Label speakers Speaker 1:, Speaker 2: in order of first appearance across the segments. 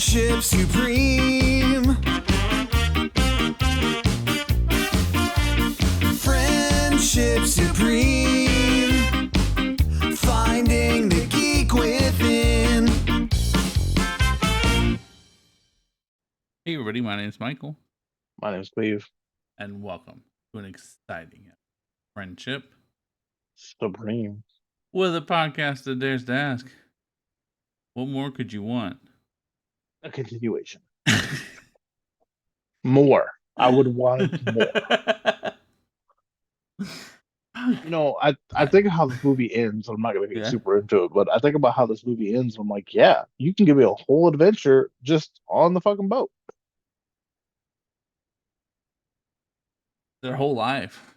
Speaker 1: Friendship supreme. Friendship supreme. Finding the geek within.
Speaker 2: Hey everybody, my name is Michael,
Speaker 3: My name's Cleve.
Speaker 2: and welcome to an exciting friendship
Speaker 3: Supreme.
Speaker 2: with a podcast that dares to ask, what more could you want?
Speaker 3: A continuation. More. I would want more. You know, I think of how this movie ends. I'm not gonna get
Speaker 2: Yeah.
Speaker 3: super into it, but I think about how this movie ends. And I'm like, yeah, you can give me a whole adventure just on the fucking boat.
Speaker 2: Their whole life.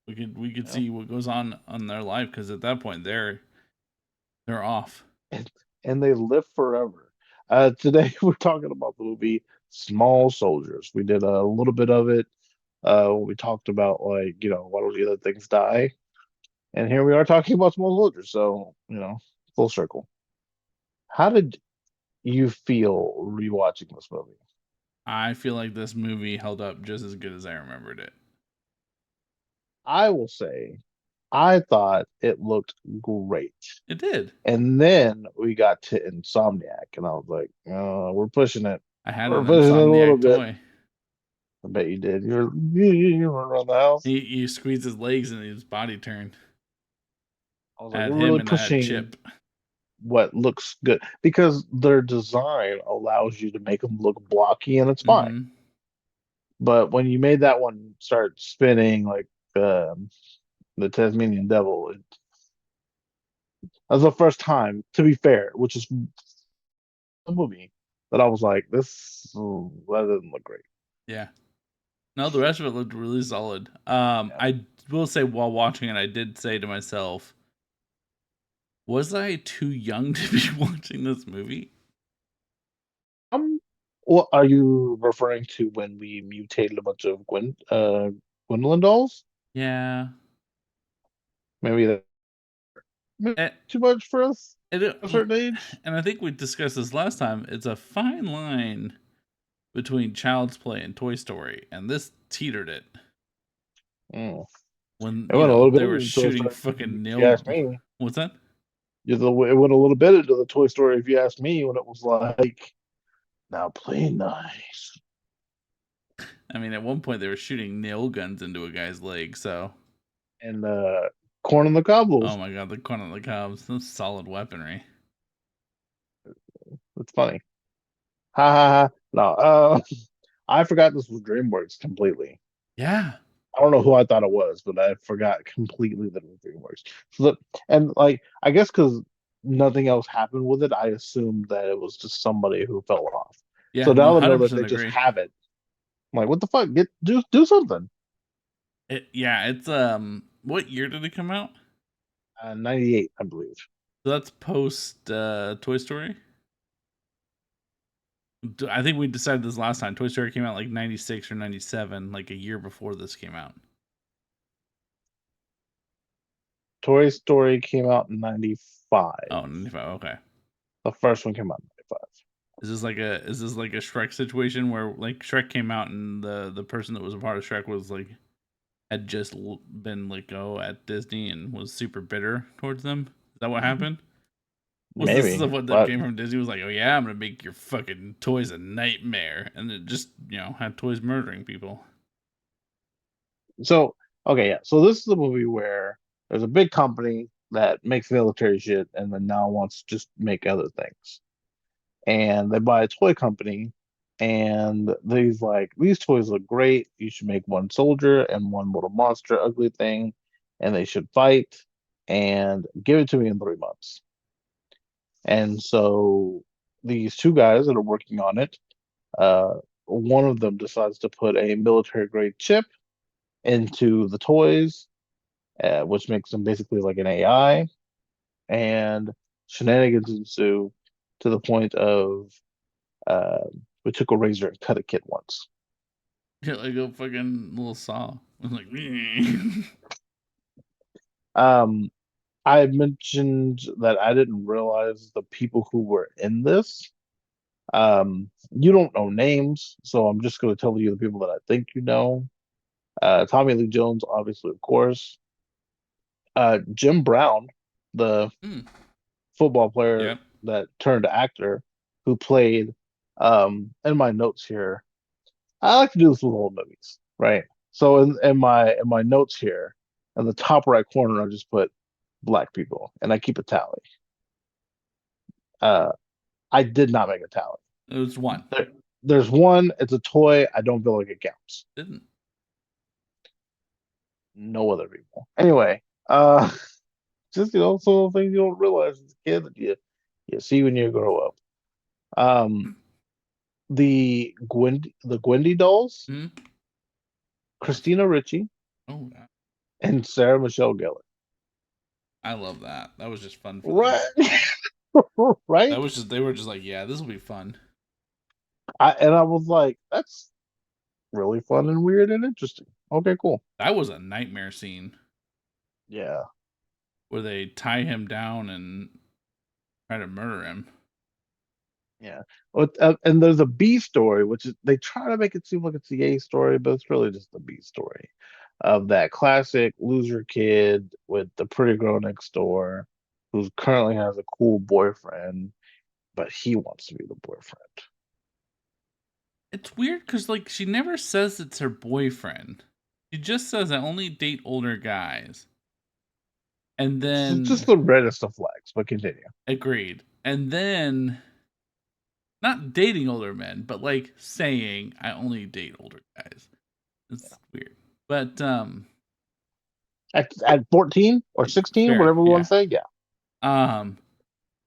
Speaker 2: We could
Speaker 3: Yeah.
Speaker 2: see what goes on their life, because at that point they're off.
Speaker 3: And they live forever. Today we're talking about the movie Small Soldiers. We did a little bit of it. We talked about, like, why don't we let things die? And here we are talking about Small Soldiers. So, full circle. How did you feel rewatching this movie?
Speaker 2: I feel like this movie held up just as good as I remembered it.
Speaker 3: I will say, I thought it looked great.
Speaker 2: It did.
Speaker 3: And then we got to Insomniac, and I was like, we're pushing it.
Speaker 2: I had
Speaker 3: We're
Speaker 2: an
Speaker 3: pushing it a little
Speaker 2: Insomniac
Speaker 3: bit.
Speaker 2: toy.
Speaker 3: I bet you did. You run around the house.
Speaker 2: He squeezed his legs and his body turned.
Speaker 3: I was
Speaker 2: I
Speaker 3: like,
Speaker 2: had
Speaker 3: we're
Speaker 2: him
Speaker 3: really
Speaker 2: and I had
Speaker 3: pushing
Speaker 2: Chip.
Speaker 3: what looks good because their design allows you to make them look blocky, and it's fine.
Speaker 2: Mhm.
Speaker 3: But when you made that one start spinning like the Tasmanian Devil, that was the first time, to be fair, which is the movie that I was like, that doesn't look great.
Speaker 2: Yeah. No, the rest of it looked really solid.
Speaker 3: Yeah.
Speaker 2: I will say, while watching it, I did say to myself, was I too young to be watching this movie?
Speaker 3: What are you referring to when we mutated a bunch of Gwendolyn dolls?
Speaker 2: Yeah.
Speaker 3: Maybe that
Speaker 2: Eh,
Speaker 3: too much for us
Speaker 2: it,
Speaker 3: at a certain age.
Speaker 2: and I think we discussed this last time. It's a fine line between Child's Play and Toy Story, and this teetered it.
Speaker 3: Mm.
Speaker 2: When
Speaker 3: It went a little bit
Speaker 2: they were
Speaker 3: into Toy
Speaker 2: shooting
Speaker 3: Story,
Speaker 2: fucking
Speaker 3: if you
Speaker 2: nail.
Speaker 3: ask me.
Speaker 2: What's that?
Speaker 3: It went a little bit into the Toy Story, if you ask me, when it was like, now play nice.
Speaker 2: I mean, at one point they were shooting nail guns into a guy's leg. So,
Speaker 3: And Corn on the Cob.
Speaker 2: oh my god, the corn on the cobs, that's solid weaponry.
Speaker 3: It's funny. Ha ha ha. No, I forgot this was DreamWorks completely.
Speaker 2: Yeah.
Speaker 3: I don't know who I thought it was, but I forgot completely that it was DreamWorks. So and like, I guess because nothing else happened with it, I assumed that it was just somebody who fell off.
Speaker 2: Yeah.
Speaker 3: So now
Speaker 2: No,
Speaker 3: to know that they
Speaker 2: 100%
Speaker 3: just
Speaker 2: agree.
Speaker 3: have it, I'm like, what the fuck? Do something.
Speaker 2: It's what year did it come out?
Speaker 3: 98, I believe.
Speaker 2: So that's post Toy Story. I think we decided this last time. Toy Story came out like 96 or 97, like a year before this came out.
Speaker 3: Toy Story came out in 95.
Speaker 2: Oh, 95. Okay.
Speaker 3: The first one came out in 95.
Speaker 2: Is this like a Shrek situation where, like, Shrek came out and the person that was a part of Shrek was like had just been let go at Disney and was super bitter towards them? Is that what happened? Was
Speaker 3: Maybe,
Speaker 2: this what that
Speaker 3: but
Speaker 2: came from Disney? Was like, oh yeah, I'm gonna make your fucking toys a nightmare, and it just had toys murdering people.
Speaker 3: so okay, yeah. So this is a movie where there's a big company that makes military shit and then now wants to just make other things. And they buy a toy company, and these toys look great. You should make one soldier and one little monster ugly thing, and they should fight, and give it to me in 3 months. And so these two guys that are working on it, uh, one of them decides to put a military grade chip into the toys, which makes them basically like an AI, and shenanigans ensue to the point of uh, we took a razor and cut a kid once.
Speaker 2: Yeah, like a fucking little saw. Like,
Speaker 3: I mentioned that I didn't realize the people who were in this. You don't know names, so I'm just going to tell you the people that I think you know. Tommy Lee Jones, obviously, of course. Jim Brown, the
Speaker 2: Mm,
Speaker 3: football player
Speaker 2: yep.
Speaker 3: that turned actor, who played. In my notes here, I like to do this with old movies, right? So in my notes here, in the top right corner, I just put black people, and I keep a tally. Uh, I did not make a tally.
Speaker 2: It was one.
Speaker 3: There, there's one. It's a toy. I don't feel like it counts.
Speaker 2: Didn't.
Speaker 3: No other people. Anyway, just some of the things you don't realize as a kid that you see when you grow up. Um, the Gwendy dolls,
Speaker 2: Mm, yes.
Speaker 3: Christina Ricci,
Speaker 2: Oh,
Speaker 3: and Sarah Michelle Gellar.
Speaker 2: I love that. That was just fun for them.
Speaker 3: Right, right.
Speaker 2: That was just they were just like, yeah, this will be fun.
Speaker 3: I was like, that's really fun and weird and interesting. Okay, cool.
Speaker 2: That was a nightmare scene
Speaker 3: Yeah,
Speaker 2: where they tie him down and try to murder him.
Speaker 3: yeah. And there's a B story, which is they try to make it seem like it's the A story, but it's really just the B story of that classic loser kid with the pretty girl next door who currently has a cool boyfriend, but he wants to be the boyfriend.
Speaker 2: It's weird because like she never says it's her boyfriend. She just says I only date older guys. And
Speaker 3: It's
Speaker 2: then
Speaker 3: just the reddest of flags, but continue.
Speaker 2: agreed. And then not dating older men, but like saying I only date older guys. It's weird. But
Speaker 3: At 14 or 16,
Speaker 2: fair,
Speaker 3: whatever we want
Speaker 2: yeah.
Speaker 3: to say, yeah.
Speaker 2: Um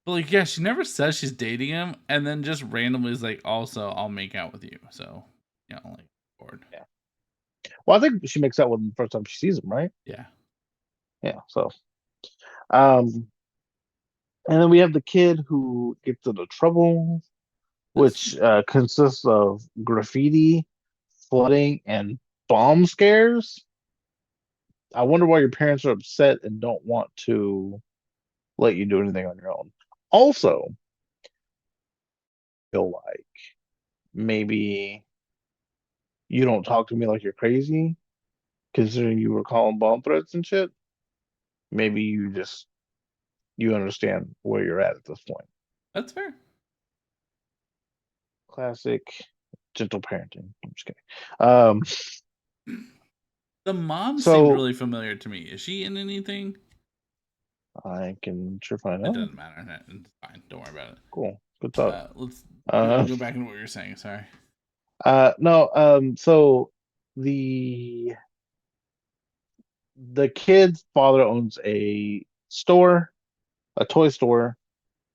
Speaker 2: but like yeah, she never says she's dating him and then just randomly is like also I'll make out with you. So, like bored.
Speaker 3: Yeah. Well, I think she makes out with him the first time she sees him, right?
Speaker 2: Yeah.
Speaker 3: Yeah. So, um, and then we have the kid who gets into trouble,
Speaker 2: This
Speaker 3: which consists of graffiti, flooding, and bomb scares. I wonder why your parents are upset and don't want to let you do anything on your own. Also, feel like maybe you don't talk to me like you're crazy, considering you were calling bomb threats and shit. Maybe you understand where you're at this point.
Speaker 2: that's fair.
Speaker 3: Classic gentle parenting. I'm just kidding. Um,
Speaker 2: The mom seemed
Speaker 3: so
Speaker 2: really familiar to me. Is she in anything?
Speaker 3: I can sure find
Speaker 2: It
Speaker 3: out.
Speaker 2: doesn't matter. It's fine. Don't worry about it.
Speaker 3: Cool. Good talk.
Speaker 2: Let's
Speaker 3: Uh,
Speaker 2: go back into what you were saying. Sorry.
Speaker 3: no. So the the kid's father owns a store, a toy store,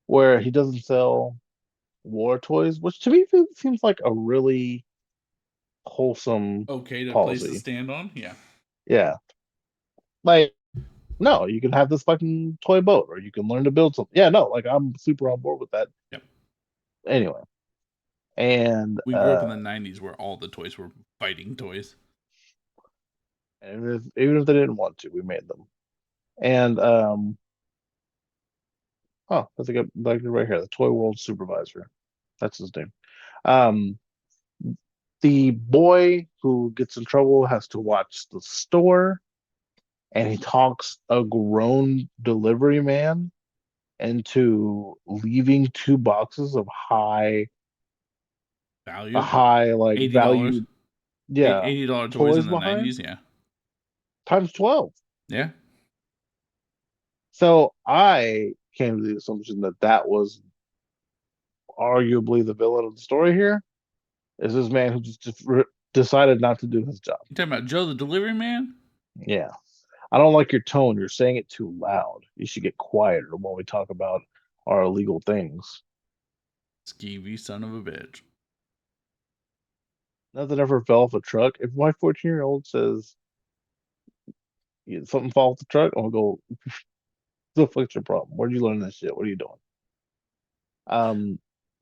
Speaker 3: where he doesn't sell war toys, which to me seems like a really wholesome
Speaker 2: Okay, to place to
Speaker 3: policy.
Speaker 2: stand on. Yeah.
Speaker 3: Yeah, like no, you can have this fucking toy boat, or you can learn to build something. Yeah, no, like I'm super on board with that.
Speaker 2: Yep.
Speaker 3: Anyway, and
Speaker 2: We grew up in the '90s where all the toys were fighting toys.
Speaker 3: even if they didn't want to, we made them. And oh, I think I'm like right here, the Toy World Supervisor. That's his name. Um, the boy who gets in trouble has to watch the store, and he talks a grown delivery man into leaving two boxes of
Speaker 2: Value.
Speaker 3: high like
Speaker 2: $80.
Speaker 3: value, yeah,
Speaker 2: $80 toys in
Speaker 3: toys
Speaker 2: the
Speaker 3: behind
Speaker 2: '90s. Yeah.
Speaker 3: times 12.
Speaker 2: Yeah.
Speaker 3: So I came to the assumption that that was arguably the villain of the story here. Is this man who just decided not to do his job?
Speaker 2: You talking about Joe the delivery man?
Speaker 3: Yeah. I don't like your tone. You're saying it too loud. You should get quieter when we talk about our illegal things.
Speaker 2: Skeevy son of a bitch.
Speaker 3: Nothing ever fell off a truck. If my 14-year-old says something fell off the truck, I'm gonna go, the fuck's your problem? Where'd you learn this shit? What are you doing? Um,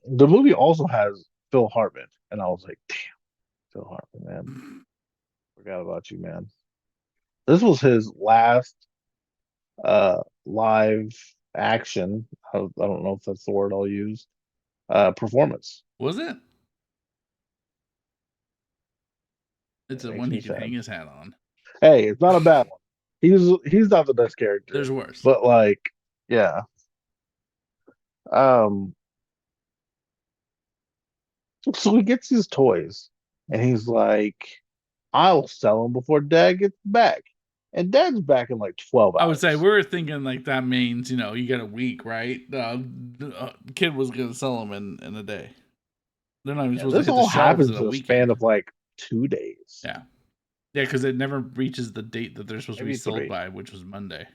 Speaker 3: the movie also has Phil Hartman, and I was like, damn, Phil Hartman, man, forgot about you, man. This was his last live action. I don't know if that's the word I'll use. performance.
Speaker 2: Was it? It's
Speaker 3: It
Speaker 2: a
Speaker 3: makes
Speaker 2: one
Speaker 3: me
Speaker 2: he could
Speaker 3: sad.
Speaker 2: hang his hat on.
Speaker 3: Hey, it's not a bad one. He's not the best character,
Speaker 2: There's worse.
Speaker 3: but like, yeah. Um, so he gets these toys, and he's like, "I'll sell them before Dad gets back," and Dad's back in like 12
Speaker 2: I would say
Speaker 3: hours.
Speaker 2: we were thinking like that means, you know, you get a week, right? Kid was gonna sell them in a day. They're not even
Speaker 3: Yeah,
Speaker 2: supposed to
Speaker 3: this
Speaker 2: hit the
Speaker 3: all
Speaker 2: shelves
Speaker 3: happens
Speaker 2: in
Speaker 3: in
Speaker 2: a
Speaker 3: a span
Speaker 2: weekend.
Speaker 3: of like 2 days,
Speaker 2: Yeah. Yeah, because it never reaches the date that they're supposed to be
Speaker 3: maybe
Speaker 2: sold
Speaker 3: 3.
Speaker 2: by, which was Monday.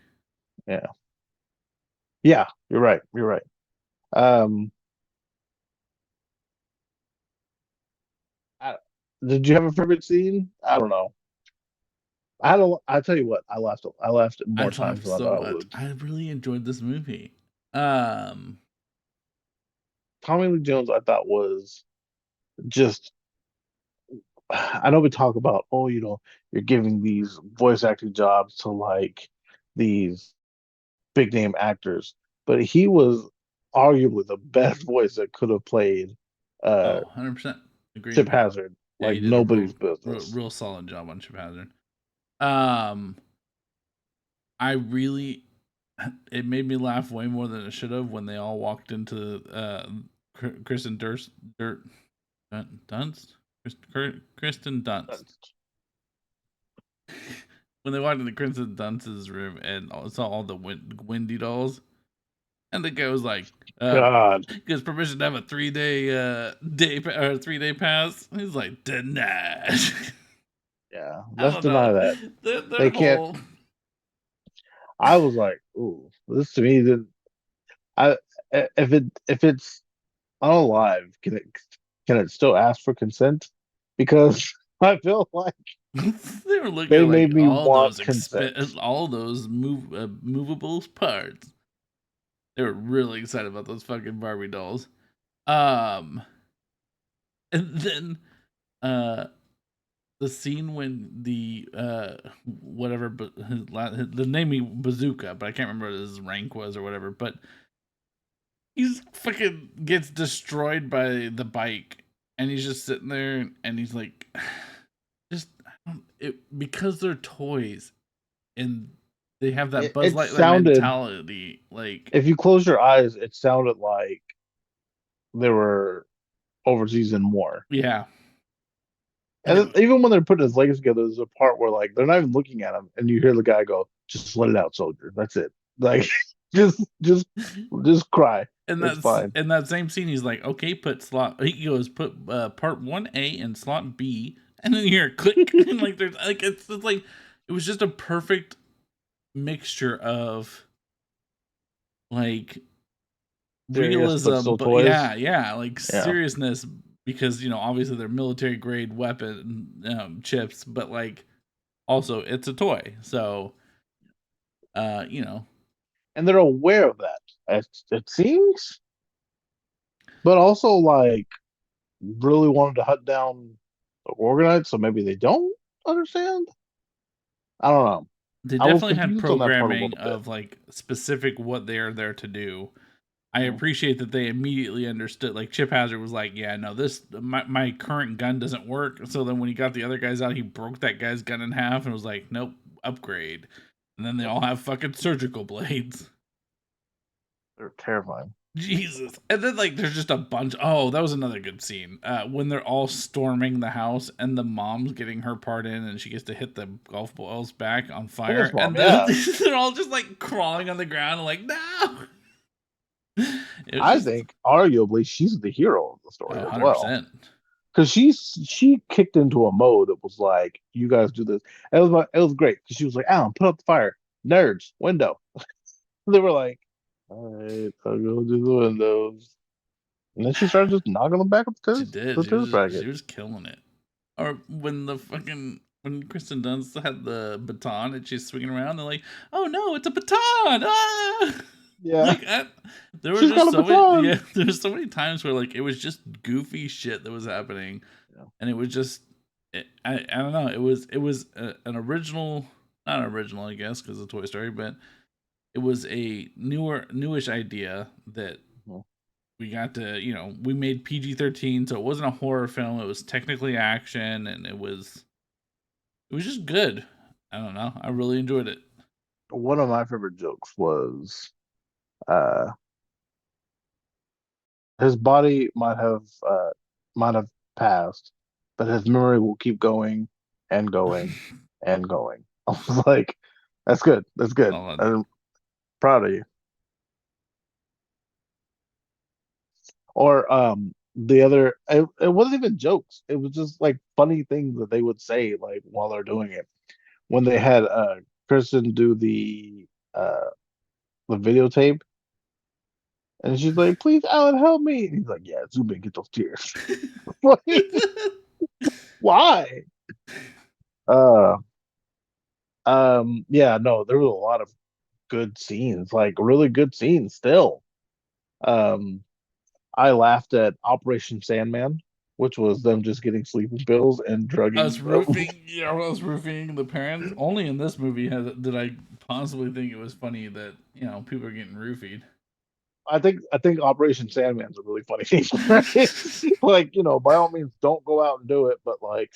Speaker 3: Yeah, yeah, you're right. You're right. Um, I, did you have a favorite scene? I don't know. I don't. I tell you what, I laughed. I laughed
Speaker 2: I
Speaker 3: more times
Speaker 2: laughed
Speaker 3: than I
Speaker 2: so
Speaker 3: thought I
Speaker 2: much.
Speaker 3: would.
Speaker 2: I really enjoyed this movie. Um,
Speaker 3: Tommy Lee Jones, I thought was just. I know we talk about, oh, you're giving these voice acting jobs to like these big name actors, but he was arguably the best voice that could have played uh,
Speaker 2: 100%
Speaker 3: Chip
Speaker 2: agreed.
Speaker 3: Hazard
Speaker 2: Yeah,
Speaker 3: like
Speaker 2: he did a
Speaker 3: nobody's business.
Speaker 2: real solid job on Chip Hazard. Um, I really, it made me laugh way more than it should have when they all walked into Kristen Dunst, Kristen Dunst. When they walked into Kristen Dunst's room and saw all the Wendy dolls, and the guy was like,
Speaker 3: God,
Speaker 2: gives permission to have a 3-day pass. He's like, denied.
Speaker 3: yeah,
Speaker 2: I
Speaker 3: let's
Speaker 2: don't know.
Speaker 3: deny that.
Speaker 2: Their
Speaker 3: They can't.
Speaker 2: whole
Speaker 3: I was like, ooh, this to me didn't. I if it's unalive, can it still ask for consent? Because I feel like
Speaker 2: they were looking
Speaker 3: they
Speaker 2: at like
Speaker 3: made me want consent.
Speaker 2: all those movable parts. They were really excited about those fucking Barbie dolls. Um, and then uh the scene when the whatever, but the name he Bazooka, but I can't remember what his rank was or whatever, but he's fucking gets destroyed by the bike, and he's just sitting there, and he's like, just because they're toys, and they have that Buzz
Speaker 3: It
Speaker 2: Lightyear
Speaker 3: sounded,
Speaker 2: mentality, like
Speaker 3: if you close your eyes, it sounded like they were overseas in war.
Speaker 2: yeah, and
Speaker 3: And
Speaker 2: it,
Speaker 3: then, even when they're putting his legs together, there's a part where like they're not even looking at him, and you hear the guy go, "Just let it out, soldier. That's it. Like, just, just, just cry.
Speaker 2: and
Speaker 3: It's
Speaker 2: that's
Speaker 3: fine."
Speaker 2: in that same scene, he's like, okay, put slot. He goes, put part 1A in slot B, and then you hear a click, and like there's like it's like it was just a perfect mixture of like
Speaker 3: Serious, but
Speaker 2: realism,
Speaker 3: still
Speaker 2: but
Speaker 3: toys.
Speaker 2: yeah, like
Speaker 3: Yeah.
Speaker 2: seriousness, because obviously they're military grade weapon chips, but like also it's a toy, so you know.
Speaker 3: And they're aware of that. It seems, but also like really wanted to hunt down the organites, so maybe they don't understand. I don't know.
Speaker 2: They
Speaker 3: I was
Speaker 2: definitely had
Speaker 3: confused on that part a
Speaker 2: programming
Speaker 3: little bit.
Speaker 2: of like specific what they're there to do. I
Speaker 3: Mhm.
Speaker 2: appreciate that they immediately understood. Like Chip Hazard was like, "Yeah, no, this my current gun doesn't work." So then when he got the other guys out, he broke that guy's gun in half and was like, "Nope, upgrade." And then they all have fucking surgical blades.
Speaker 3: They're terrifying.
Speaker 2: Jesus. And then like there's just a bunch. Oh, that was another good scene. When they're all storming the house and the mom's getting her part in and she gets to hit the golf balls back on
Speaker 3: Biggest
Speaker 2: fire.
Speaker 3: mom,
Speaker 2: And then
Speaker 3: yeah.
Speaker 2: they're all just like crawling on the ground and like, no. It was
Speaker 3: I
Speaker 2: just
Speaker 3: think arguably she's the hero of the story as well.
Speaker 2: 100%.
Speaker 3: Because she kicked into a mode that was like, you guys do this. It was great because she was like, Alan, put up the fire. Nerds, window. They were like, all right, I'll go do the windows. And then she started just knocking them back with
Speaker 2: She did.
Speaker 3: the tennis
Speaker 2: She
Speaker 3: racket.
Speaker 2: was killing it. Or when Kristen Dunst had the baton and she's swinging around, they're like, "Oh no, it's a baton!" Ah!
Speaker 3: Yeah,
Speaker 2: Like there were
Speaker 3: she's got
Speaker 2: just
Speaker 3: a
Speaker 2: so many,
Speaker 3: baton.
Speaker 2: yeah. There's so many times where like it was just goofy shit that was happening,
Speaker 3: Yeah.
Speaker 2: and it was just, I don't know. It was an original, not original, I guess, because of Toy Story, but it was a newish idea that
Speaker 3: Mhm.
Speaker 2: we got to, we made PG-13, so it wasn't a horror film. It was technically action, and it was just good. I don't know. I really enjoyed it.
Speaker 3: One of my favorite jokes was uh his body might have passed, but his memory will keep going and going and going. I was like, that's good. That's good.
Speaker 2: All that.
Speaker 3: I'm proud of you. Or the other it wasn't even jokes. It was just like funny things that they would say like while they're doing it. When they had Kristen do the videotape and she's like, please, Alan, help me. And he's like, yeah, zoom in, get those tears. Like, why? Uh yeah, no, there was a lot of good scenes, like really good scenes still. Um I laughed at Operation Sandman, which was them just getting sleeping pills and drugging.
Speaker 2: Us roofing, yeah, I was roofing the parents. Only in this movie did I possibly think it was funny that people are getting roofied.
Speaker 3: I think Operation Sandman's a really funny thing, right? Like, by all means, don't go out and do it, but like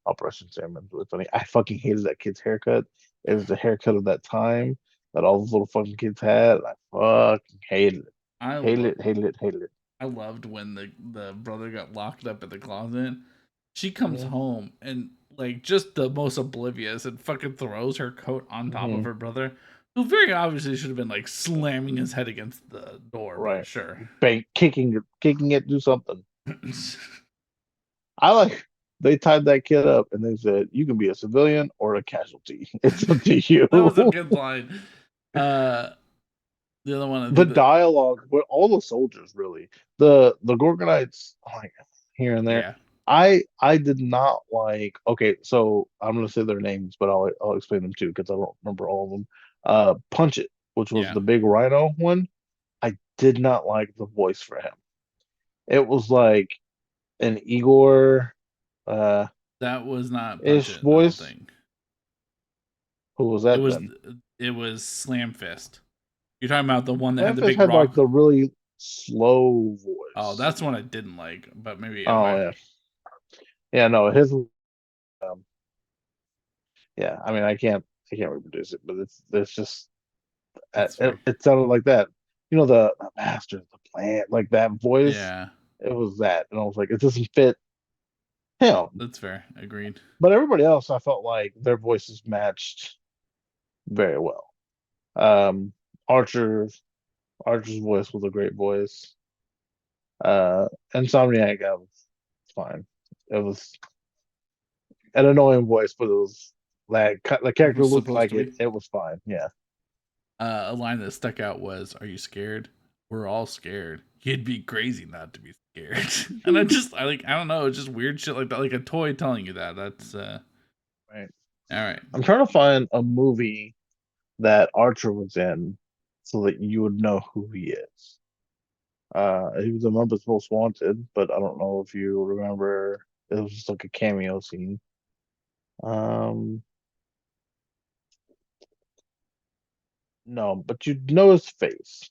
Speaker 3: Operation Sandman's really funny. I fucking hated that kid's haircut. It was the haircut of that time that all those little fucking kids had. I fucking hated it.
Speaker 2: I
Speaker 3: Hated
Speaker 2: love.
Speaker 3: it, hated it, hated it.
Speaker 2: I loved when the brother got locked up in the closet. She comes
Speaker 3: Mm-hmm.
Speaker 2: home and like just the most oblivious and fucking throws her coat on top of
Speaker 3: Mm-hmm.
Speaker 2: her brother, who very obviously should have been like slamming his head against the door, but
Speaker 3: Right.
Speaker 2: sure.
Speaker 3: Bang, kicking it, do something. I like they tied that kid up and they said, you can be a civilian or a casualty. It's up to you.
Speaker 2: That was a good line. Uh, the other one, I
Speaker 3: The
Speaker 2: think that
Speaker 3: dialogue with all the soldiers really. The Gorgonites like here and there.
Speaker 2: yeah,
Speaker 3: I did not like okay, so I'm gonna say their names, but I'll explain them too because I don't remember all of them. Punch It, which was
Speaker 2: yeah,
Speaker 3: the big rhino one. I did not like the voice for him. It was like an Igor
Speaker 2: that was not Punch
Speaker 3: ish
Speaker 2: It. I don't
Speaker 3: voice.
Speaker 2: think
Speaker 3: Who was
Speaker 2: it
Speaker 3: that
Speaker 2: was.
Speaker 3: then?
Speaker 2: It was Slam Fist. You're talking about the one that had the
Speaker 3: Memphis
Speaker 2: big
Speaker 3: had like
Speaker 2: rock.
Speaker 3: the really slow
Speaker 2: Oh,
Speaker 3: voice.
Speaker 2: that's one I didn't like. But maybe
Speaker 3: Oh
Speaker 2: okay,
Speaker 3: yeah, yeah. No, his yeah. I mean, I can't reproduce it, but it's just
Speaker 2: that's
Speaker 3: it,
Speaker 2: fair.
Speaker 3: it sounded like that. The master, the plant, like that voice.
Speaker 2: Yeah,
Speaker 3: It was that, and I was like, it doesn't fit him.
Speaker 2: that's fair. Agreed.
Speaker 3: But everybody else, I felt like their voices matched very well. Um, Archer's Archer's voice was a great voice. Insomniac, I was fine. It was an annoying voice, but it was like the
Speaker 2: It
Speaker 3: character
Speaker 2: was
Speaker 3: looked
Speaker 2: supposed
Speaker 3: like
Speaker 2: to
Speaker 3: it.
Speaker 2: be.
Speaker 3: It was fine. Yeah.
Speaker 2: A line that stuck out was, "Are you scared? We're all scared. You'd be crazy not to be scared." And I don't know, it's just weird shit like that, like a toy telling you that. That's
Speaker 3: Right.
Speaker 2: all right.
Speaker 3: I'm trying to find a movie that Archer was in so that you would know who he is. He was in Olympus Most Wanted, but I don't know if you remember. It was just like a cameo scene. Um, no, but you'd know his face,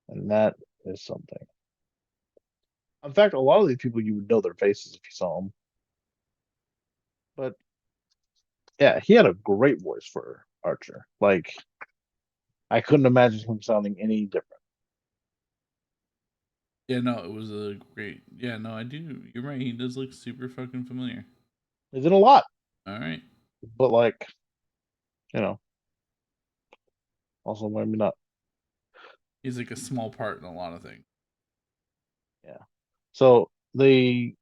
Speaker 3: and that is something. In fact, a lot of these people you would know their faces if you saw them. But yeah, he had a great voice for Archer. Like I couldn't imagine him sounding any different.
Speaker 2: Yeah, no, it was a great. Yeah, no, I do. You're right. He does look super fucking familiar.
Speaker 3: He's in a lot,
Speaker 2: All right.
Speaker 3: but like you know, also maybe not.
Speaker 2: He's like a small part in a lot of things.
Speaker 3: Yeah. So the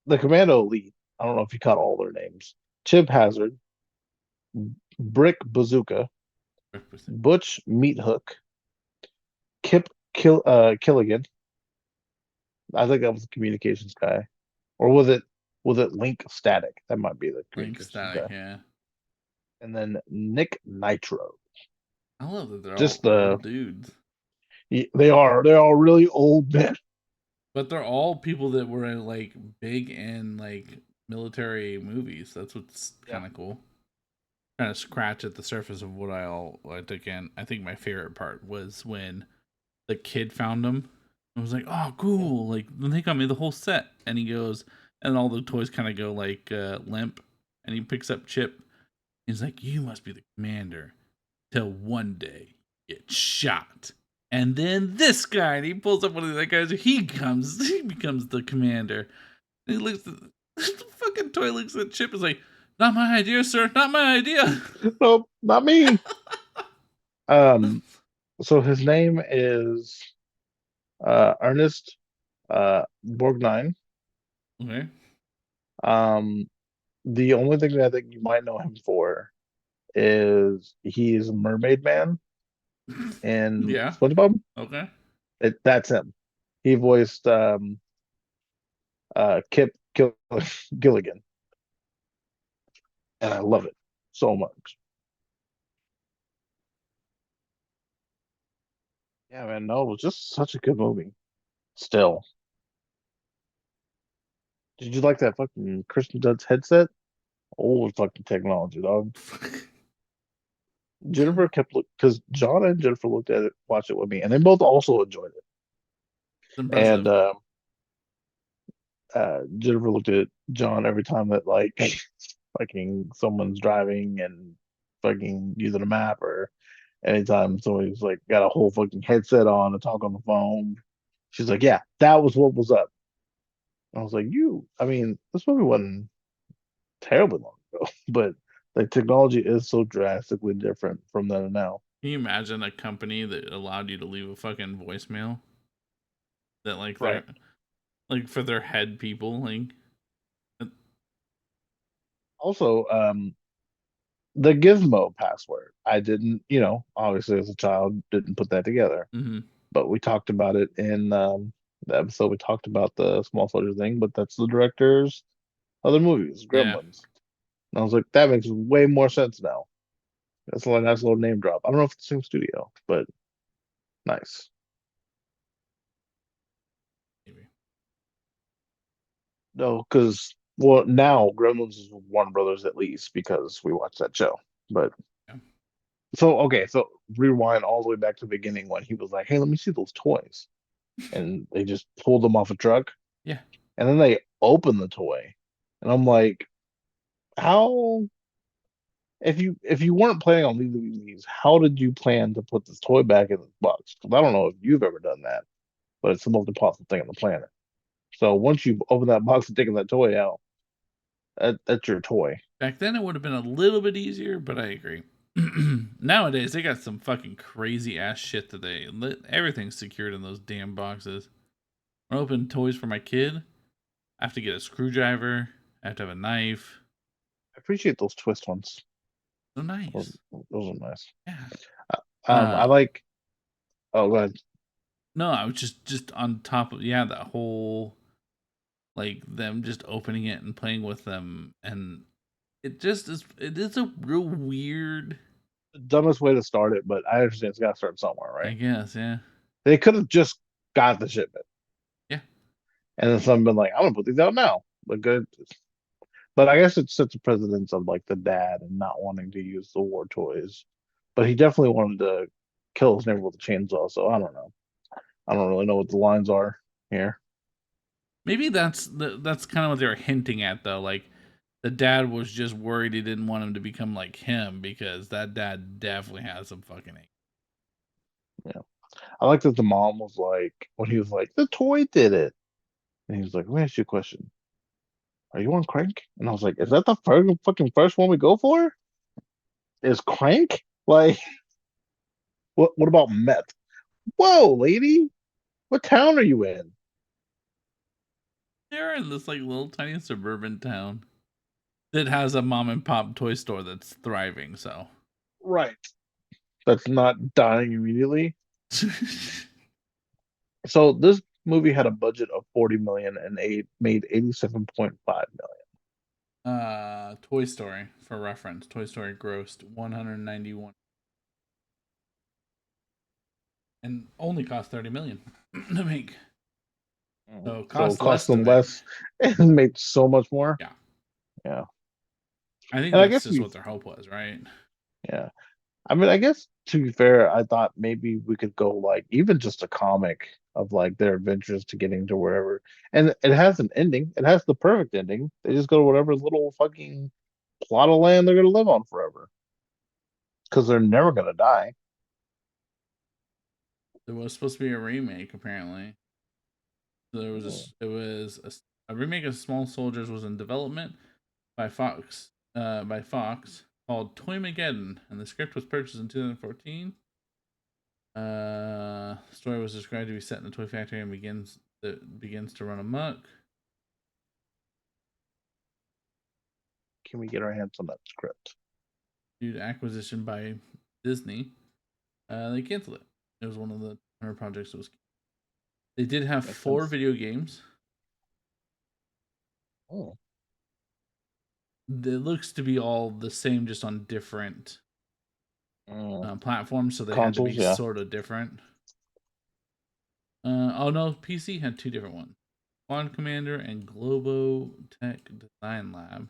Speaker 3: Commando Elite. I don't know if you caught all their names. Chip Hazard, Brick Bazooka, Butch Meathook, Killigan. I think that was the communications guy, or was it Link Static? That might be the
Speaker 2: Link
Speaker 3: communications
Speaker 2: Static,
Speaker 3: guy.
Speaker 2: yeah.
Speaker 3: And then Nick Nitro.
Speaker 2: I love that they're all
Speaker 3: Just
Speaker 2: old dudes.
Speaker 3: they're all really old men.
Speaker 2: But they're all people that were like big in like military movies. That's what's
Speaker 3: Yeah.
Speaker 2: kind of cool. Kind of scratch at the surface of what I all like again. I think my favorite part was when the kid found them. I was like, oh, cool. Like, then they got me the whole set. And he goes, and all the toys kind of go like limp. And he picks up Chip. He's like, you must be the commander. Till one day you get shot. And then this guy, and he pulls up one of the other guys. He becomes the commander. And he looks at the fucking toy, looks at Chip, is like, not my idea, sir. Not my idea.
Speaker 3: Nope, not me. So his name is Ernest Borgnine.
Speaker 2: Okay.
Speaker 3: The only thing that I think you might know him for is he's a Mermaid Man in
Speaker 2: Yeah.
Speaker 3: SpongeBob.
Speaker 2: Okay.
Speaker 3: That's him. He voiced Kip Gilligan, and I love it so much. Yeah, man, no, it was just such a good movie. Still, did you like that fucking Kristen Dunst headset? Old fucking technology, dog. Jennifer kept look because John and Jennifer looked at it, watched it with me, and they both also enjoyed it.
Speaker 2: It's impressive.
Speaker 3: And Jennifer looked at John every time that like fucking someone's driving and fucking using a map, or anytime somebody's like got a whole fucking headset on and talk on the phone. She's like, yeah, that was what was up. I was like, I mean, this movie wasn't terribly long ago, but like technology is so drastically different from then and now.
Speaker 2: Can you imagine a company that allowed you to leave a fucking voicemail? That like
Speaker 3: Right.
Speaker 2: they're like for their head people, like
Speaker 3: Also, the Gizmo password. I didn't, obviously as a child, didn't put that together,
Speaker 2: mm-hmm.
Speaker 3: but we talked about it in the episode. We talked about the small soldier thing, but that's the director's other movies,
Speaker 2: Yeah.
Speaker 3: Gremlins. And I was like, that makes way more sense now. That's a nice little name drop. I don't know if it's the same studio, but nice.
Speaker 2: Maybe.
Speaker 3: No, because well, now Gremlins is Warner Brothers at least because we watched that show. But
Speaker 2: Yeah.
Speaker 3: so okay, so rewind all the way back to the beginning when he was like, "Hey, let me see those toys," and they just pulled them off a truck,
Speaker 2: Yeah.
Speaker 3: and then they opened the toy, and I'm like, how? If you weren't planning on leaving these, how did you plan to put this toy back in the box? Because I don't know if you've ever done that, but it's the most impossible thing on the planet. So once you open that box and taking that toy out, that's your toy.
Speaker 2: Back then it would have been a little bit easier, but I agree. Nowadays they got some fucking crazy ass shit that everything's secured in those damn boxes. When I open toys for my kid, I have to get a screwdriver. I have to have a knife.
Speaker 3: I appreciate those twist ones.
Speaker 2: So
Speaker 3: Those,
Speaker 2: nice.
Speaker 3: those are nice.
Speaker 2: Yeah.
Speaker 3: I like. Oh, go ahead.
Speaker 2: No, I was just on top of that whole like them just opening it and playing with them, and it is a real weird.
Speaker 3: The dumbest way to start it, but I understand it's got to start somewhere,
Speaker 2: I
Speaker 3: right?
Speaker 2: guess, yeah.
Speaker 3: They could have just got the shipment,
Speaker 2: Yeah.
Speaker 3: and then someone been like, "I'm gonna put these out now." But good. But I guess it sets the precedence of like the dad and not wanting to use the war toys. But he definitely wanted to kill his neighbor with a chainsaw. So I don't know. I don't really know what the lines are here.
Speaker 2: Maybe that's kind of what they were hinting at, though. Like the dad was just worried he didn't want him to become like him, because that dad definitely has some fucking ache.
Speaker 3: Yeah. I like that the mom was like, when he was like, the toy did it. And he was like, let me ask you a question. Are you on crank? And I was like, is that the fucking first one we go for? Is crank? Like, what about meth? Whoa, lady. What town are you in?
Speaker 2: They're in this like little tiny suburban town that has a mom and pop toy store that's thriving. So
Speaker 3: Right. That's not dying immediately. So this movie had a budget of 40 million and made 87.5 million.
Speaker 2: Toy Story, for reference, Toy Story grossed 191 and only cost 30 million to make. So it
Speaker 3: So it
Speaker 2: cost
Speaker 3: cost
Speaker 2: less to
Speaker 3: them
Speaker 2: make.
Speaker 3: less and made so much more.
Speaker 2: Yeah.
Speaker 3: Yeah.
Speaker 2: I think
Speaker 3: And I
Speaker 2: that's
Speaker 3: guess
Speaker 2: just what their hope was, right?
Speaker 3: yeah. I mean, I guess to be fair, I thought maybe we could go like even just a comic of like their adventures to getting to wherever. And it has an ending. It has the perfect ending. They just go to whatever little fucking plot of land they're gonna live on forever. Because they're never gonna die.
Speaker 2: There was supposed to be a remake, apparently. There was
Speaker 3: Hmm.
Speaker 2: it was a remake of Small Soldiers was in development by Fox called Toymageddon, and the script was purchased in 2014. The story was described to be set in a toy factory and begins to run amok.
Speaker 3: Can we get our hands on that script?
Speaker 2: Due to acquisition by Disney, they canceled it. It was one of the 100 projects that was. They did have
Speaker 3: Makes
Speaker 2: 4
Speaker 3: sense.
Speaker 2: video games.
Speaker 3: Oh.
Speaker 2: It looks to be all the same, just on different platforms, so they had to
Speaker 3: Consoles,
Speaker 2: be
Speaker 3: yeah.
Speaker 2: sort of different. Oh no, PC had 2 different ones: Quad Commander and Globo Tech Design Lab.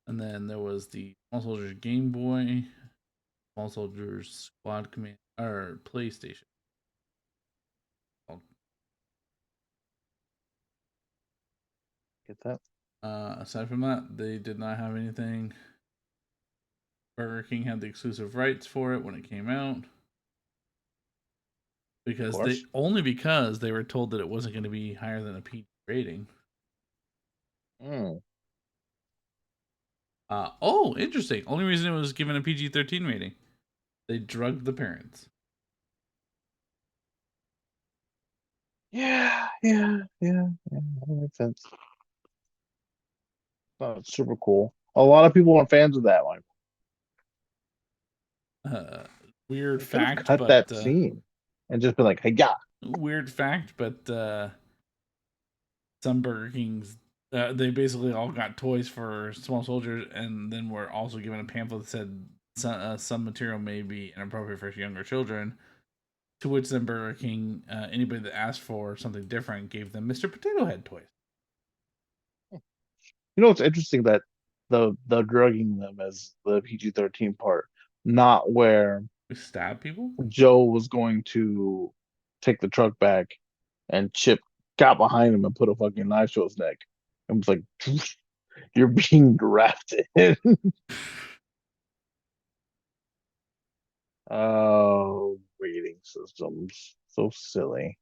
Speaker 2: And then there was the Small Soldiers Game Boy, Small Soldiers Squad Command, or PlayStation.
Speaker 3: Get that?
Speaker 2: Aside from that, they did not have anything. Burger King had the exclusive rights for it when it came out. Because they were told that it wasn't going to be higher than a PG rating.
Speaker 3: Mm.
Speaker 2: Oh, interesting. Only reason it was given a PG-13 rating. They drugged the parents.
Speaker 3: Yeah. That makes sense. Oh, it's super cool. A lot of people aren't fans of that one.
Speaker 2: Uh, weird
Speaker 3: They could have
Speaker 2: fact,
Speaker 3: cut
Speaker 2: but
Speaker 3: that scene and just been like, "Hey, yeah."
Speaker 2: Some Burger Kings, they basically all got toys for Small Soldiers, and then were also given a pamphlet that said some material may be inappropriate for younger children. To which then Burger King, anybody that asked for something different, gave them Mr. Potato Head toys.
Speaker 3: You know, it's interesting that the drugging them as the PG-13 part, not where
Speaker 2: We stab people.
Speaker 3: Joe was going to take the truck back and Chip got behind him and put a fucking knife to his neck and was like, "You're being drafted." Oh, rating systems. So silly.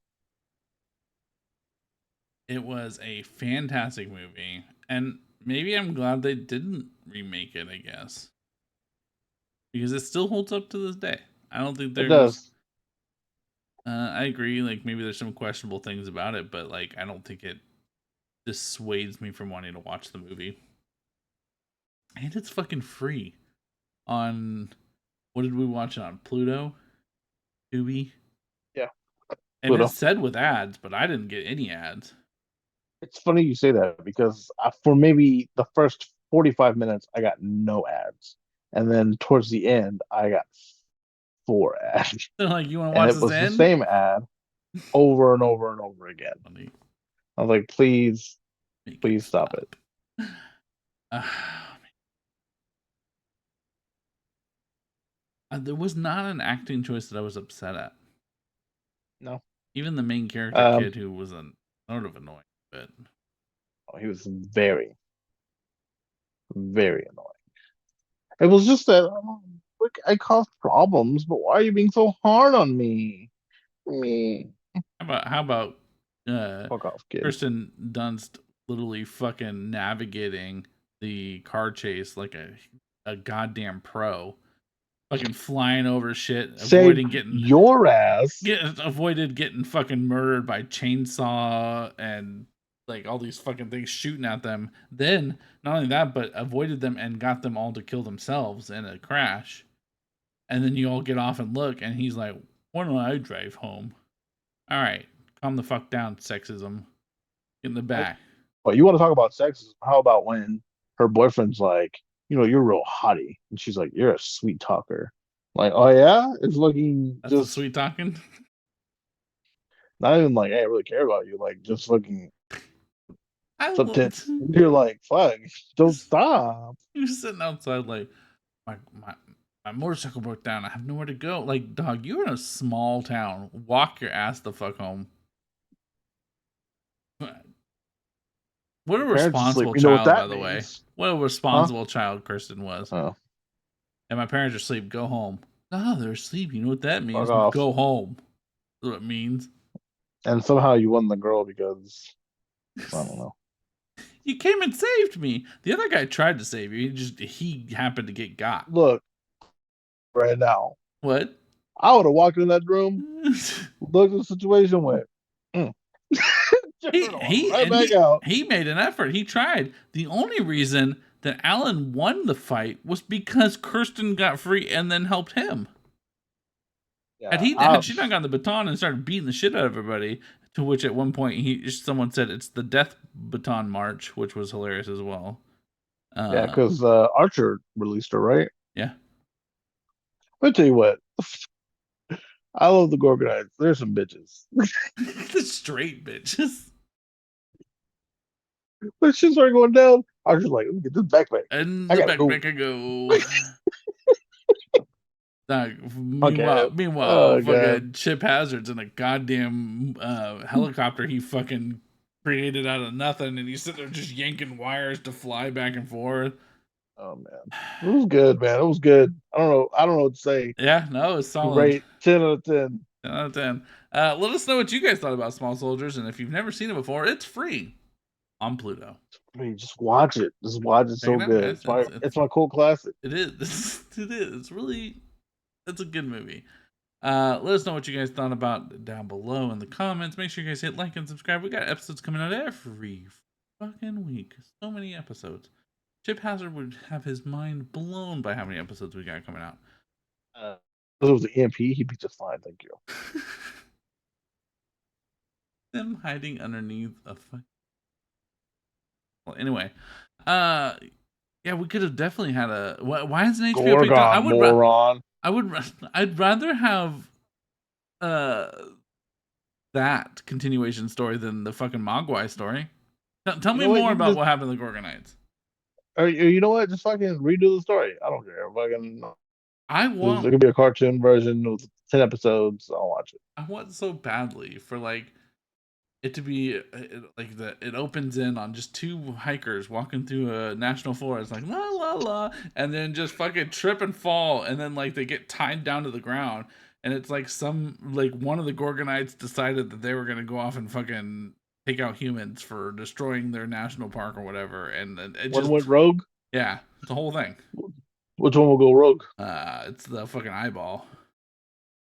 Speaker 2: It was a fantastic movie, and maybe I'm glad they didn't remake it. I guess because it still holds up to this day. I don't think
Speaker 3: It
Speaker 2: there's.
Speaker 3: does.
Speaker 2: I agree. Like maybe there's some questionable things about it, but like I don't think it dissuades me from wanting to watch the movie. And it's fucking free on. What did we watch it on? Pluto, Tubi,
Speaker 3: Yeah.
Speaker 2: and it
Speaker 3: Pluto.
Speaker 2: said with ads, but I didn't get any ads.
Speaker 3: It's funny you say that because for maybe the first 45 minutes, I got no ads. And then towards the end, I got 4 ads.
Speaker 2: They're like, you want to
Speaker 3: And
Speaker 2: watch
Speaker 3: it
Speaker 2: this
Speaker 3: was the
Speaker 2: end?
Speaker 3: same ad over and over and over again.
Speaker 2: Funny.
Speaker 3: I was like, please,
Speaker 2: Make it
Speaker 3: please stop it.
Speaker 2: Uh, there was not an acting choice that I was upset at.
Speaker 3: No.
Speaker 2: Even the main character kid, who was sort of annoying, but
Speaker 3: he was very, very annoying. It was just that, look, I caused problems, but why are you being so hard on me? Me.
Speaker 2: how about
Speaker 3: Fuck off, kid.
Speaker 2: Kristen Dunst literally fucking navigating the car chase like a goddamn pro, fucking flying over shit,
Speaker 3: Saved your ass.
Speaker 2: avoided getting fucking murdered by chainsaw and like all these fucking things shooting at them. Then not only that, but avoided them and got them all to kill themselves in a crash. And then you all get off and look, and he's like, "Why don't I drive home?" All right, calm the fuck down, sexism. Get in the back.
Speaker 3: But you want to talk about sexism? How about when her boyfriend's like, you're real hottie, and she's like, you're a sweet talker. Like, oh yeah, it's looking
Speaker 2: That's the
Speaker 3: just
Speaker 2: sweet talking.
Speaker 3: not even like, hey, I really care about you. Like, just looking
Speaker 2: I
Speaker 3: some
Speaker 2: looked.
Speaker 3: tits. You're like, fuck, don't stop.
Speaker 2: He was sitting outside like, my my motorcycle broke down. I have nowhere to go. Like, dog, you're in a small town. Walk your ass the fuck home. What a
Speaker 3: Parents asleep.
Speaker 2: responsible
Speaker 3: You know what
Speaker 2: child, by
Speaker 3: that
Speaker 2: the way.
Speaker 3: means?
Speaker 2: What a responsible child Kirsten was.
Speaker 3: Oh,
Speaker 2: And my parents are asleep. Go home. No, they're asleep. You know what that means?
Speaker 3: fuck off.
Speaker 2: Go home. That's what it means.
Speaker 3: And somehow you won the girl because I don't know.
Speaker 2: You came and saved me. The other guy tried to save you. He happened to get got.
Speaker 3: Look, right now,
Speaker 2: What?
Speaker 3: I would have walked in that room, looked at the situation, went,
Speaker 2: he made an effort. He tried. The only reason that Alan won the fight was because Kirsten got free and then helped him.
Speaker 3: Yeah,
Speaker 2: Had she not gotten the baton and started beating the shit out of everybody, to which at one point someone said it's the death baton march, which was hilarious as well.
Speaker 3: Yeah, because Archer released her, right?
Speaker 2: Yeah.
Speaker 3: Let me tell you what. I love the Gorgonites. There's some bitches.
Speaker 2: The straight bitches.
Speaker 3: When shit started going down, Archer's like, let me get this backpack.
Speaker 2: And the backpack I go. Meanwhile, fucking Chip Hazard's in a goddamn helicopter he fucking created out of nothing, and he's sitting there just yanking wires to fly back and forth.
Speaker 3: Oh man, it was good, man. It was good. I don't know what to say.
Speaker 2: Yeah, no, it's solid.
Speaker 3: Great, 10 out of 10.
Speaker 2: 10 out of 10. Let us know what you guys thought about Small Soldiers, and if you've never seen it before, it's free on Pluto.
Speaker 3: I mean, just watch it. Just watch it. So good. It's my cult classic.
Speaker 2: It is. It is. It's a good movie. Let us know what you guys thought about down below in the comments. Make sure you guys hit like and subscribe. We got episodes coming out every fucking week. So many episodes. Chip Hazard would have his mind blown by how many episodes we got coming out.
Speaker 3: If it was the EMP, he'd be just fine. Thank you.
Speaker 2: Them hiding underneath a fucking. Well, anyway, yeah, we could have definitely had a. Why is an HBO picked up? I'd rather have that continuation story than the fucking Mogwai story. Tell me more about what happened to the Gorgonites.
Speaker 3: You know what? Just fucking redo the story. I don't care.
Speaker 2: Fucking.
Speaker 3: It could be a cartoon version with 10 episodes. I'll watch it.
Speaker 2: I want so badly for like it to be like it opens in on just two hikers walking through a national forest, like la la la, and then just fucking trip and fall, and then like they get tied down to the ground, and it's like one of the Gorgonites decided that they were gonna go off and fucking take out humans for destroying their national park or whatever, and it just
Speaker 3: went rogue.
Speaker 2: Yeah, the whole thing.
Speaker 3: Which one will go rogue?
Speaker 2: It's the fucking eyeball.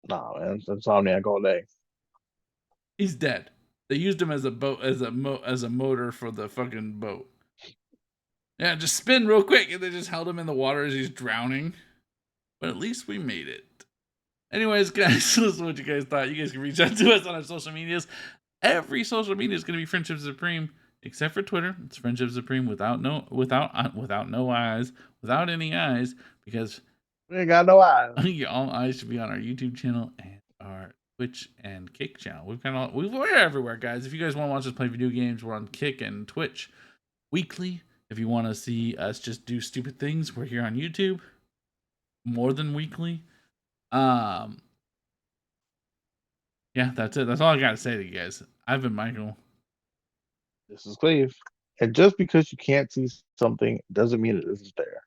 Speaker 3: Nah, man, it's Insomniac all day.
Speaker 2: He's dead. They used him as a boat, as a motor for the fucking boat. Yeah, just spin real quick, and they just held him in the water as he's drowning. But at least we made it. Anyways, guys, this is what you guys thought. You guys can reach out to us on our social medias. Every social media is going to be Friendship Supreme, except for Twitter. It's Friendship Supreme without any eyes, because
Speaker 3: we ain't got no eyes.
Speaker 2: All eyes should be on our YouTube channel and our Twitch and Kick channel. We're everywhere, guys. If you guys want to watch us play video games, we're on Kick and Twitch weekly. If you want to see us just do stupid things, we're here on YouTube more than weekly. Yeah, that's it. That's all I gotta say to you guys. I've been Michael.
Speaker 3: This is Cleve. And just because you can't see something doesn't mean it isn't there.